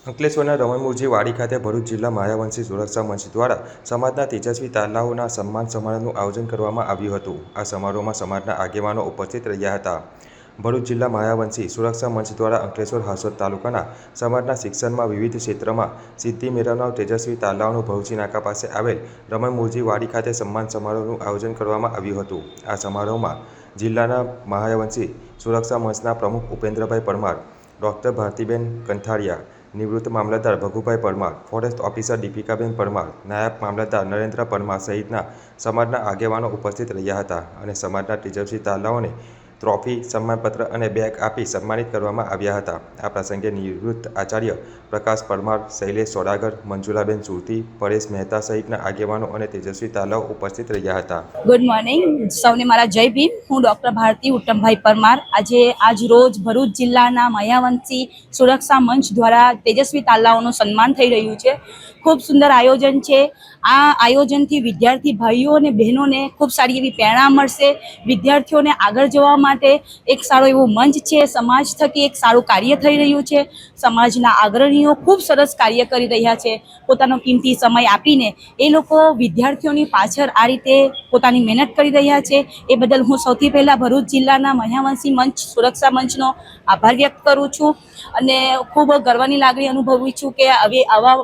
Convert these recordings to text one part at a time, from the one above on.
અંકલેશ્વરના રમણમૂળજી વાડી ખાતે ભરૂચ જિલ્લા માયાવંશી સુરક્ષા મંચ દ્વારા સમાજના તેજસ્વી તારલાઓના સન્માન સમારોહનું આયોજન કરવામાં આવ્યું હતું। આ સમારોહમાં સમાજના આગેવાનો ઉપસ્થિત રહ્યા હતા। ભરૂચ જિલ્લા માયાવંશી સુરક્ષા મંચ દ્વારા અંકલેશ્વર હાસોદ તાલુકાના સમાજના શિક્ષણમાં વિવિધ ક્ષેત્રમાં સિદ્ધિ મેળવનાર તેજસ્વી તારલાઓનું ભરૂચી નાકા પાસે આવેલ રમણમૂળજી વાડી ખાતે સન્માન સમારોહનું આયોજન કરવામાં આવ્યું હતું। આ સમારોહમાં જિલ્લાના માયાવંશી સુરક્ષા મંચના પ્રમુખ ઉપેન્દ્રભાઈ પરમાર, ડૉક્ટર ભારતીબેન કંથારિયા, નિવૃત્ત મામલતદાર ભગુભાઈ પરમાર, ફોરેસ્ટ ઓફિસર દીપિકાબેન પરમાર, નાયબ મામલતદાર નરેન્દ્ર પરમાર સહિતના સમાજના આગેવાનો ઉપસ્થિત રહ્યા હતા અને સમાજના તેજસ્વી તારલાઓને ટ્રોફી, સન્માનપત્ર અને બેગ આપી સન્માનિત કરવામાં આવ્યા હતા। આ પ્રસંગે નિવૃત્ત આચાર્ય પ્રકાશ પરમાર, શૈલેષ સોડાગર, મંજુલાબેન સુરતી, પરેશ મહેતા સહિતના આગેવાનો અને તેજસ્વી તારલાઓ ઉપસ્થિત રહ્યા હતા। ગુડ મોર્નિંગ, સૌને મારા જય ભીમ। હું ડૉક્ટર ભારતી ઉત્તમભાઈ પરમાર આજ રોજ ભરૂચ જિલ્લાના માયાવંશી સુરક્ષા મંચ દ્વારા તેજસ્વી તારલાઓનું સન્માન થઈ રહ્યું છે। ખૂબ સુંદર આયોજન છે। આ આયોજનથી વિદ્યાર્થી ભાઈઓ અને બહેનોને ખૂબ સારી એવી પ્રેરણા મળશે। વિદ્યાર્થીઓને આગળ જવા માટે એક સારો એવો મંચ છે। સમાજ થકી એક સારું કાર્ય થઈ રહ્યું છે। સમાજના અગ્રણીઓ ખૂબ સરસ કાર્ય કરી રહ્યા છે। પોતાનો કિંમતી સમય આપીને એ લોકો વિદ્યાર્થીઓની પાછળ આ રીતે પોતાની મહેનત કરી રહ્યા છે। એ બદલ હું સૌથી પહેલાં ભરૂચ જિલ્લાના માયાવંશી મંચ સુરક્ષા મંચનો આભાર વ્યક્ત કરું છું અને ખૂબ ગર્વની લાગણી અનુભવું છું કે હવે આવા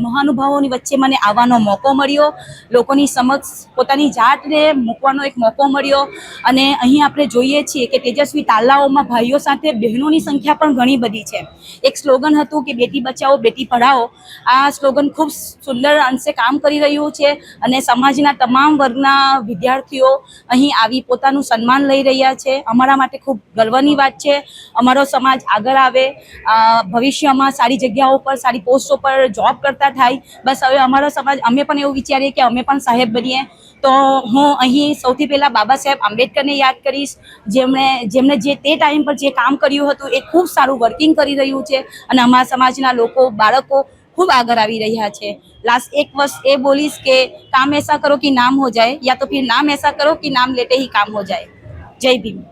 મહાનુભાવોની વચ્ચે મને આવવાનો મોકો મળ્યો, લોકોની સમક્ષ પોતાની જાતને મૂકવાનો એક મોકો મળ્યો। અને અહીં આપણે જોઈએ છીએ કે તેજસ્વી તારલાઓમાં ભાઈઓ સાથે બહેનોની સંખ્યા પણ ઘણી બધી છે। એક સ્લોગન હતું કે બેટી બચાવો બેટી પઢાઓ। આ સ્લોગન ખૂબ સુંદર અંશે કામ કરી રહ્યું છે અને સમાજના તમામ વર્ગના વિદ્યાર્થીઓ અહીં આવી પોતાનું સન્માન લઈ રહ્યા છે। અમારા માટે ખૂબ ગર્વની વાત છે। અમારો સમાજ આગળ આવે, ભવિષ્યમાં સારી જગ્યાઓ પર, સારી પોસ્ટો પર જોબ કરતા થાય। બસ હવે અમારો સમાજ, અમે પણ એવું વિચારીએ કે અમે પણ સાહેબ બનીએ। તો હું અહીં સૌથી પહેલાં બાબા સાહેબ આંબેડકરને યાદ કરીશ, જેમણે જે તે ટાઈમ પર જે કામ કર્યું હતું એ ખૂબ સારું વર્કિંગ કરી રહ્યું છે અને અમારા સમાજના લોકો, બાળકો खूब आगे आ रहा है। लास्ट एक वर्ष ये बोलीस के काम ऐसा करो कि नाम हो जाए, या तो फिर नाम ऐसा करो कि नाम लेते ही काम हो जाए। जय भीम।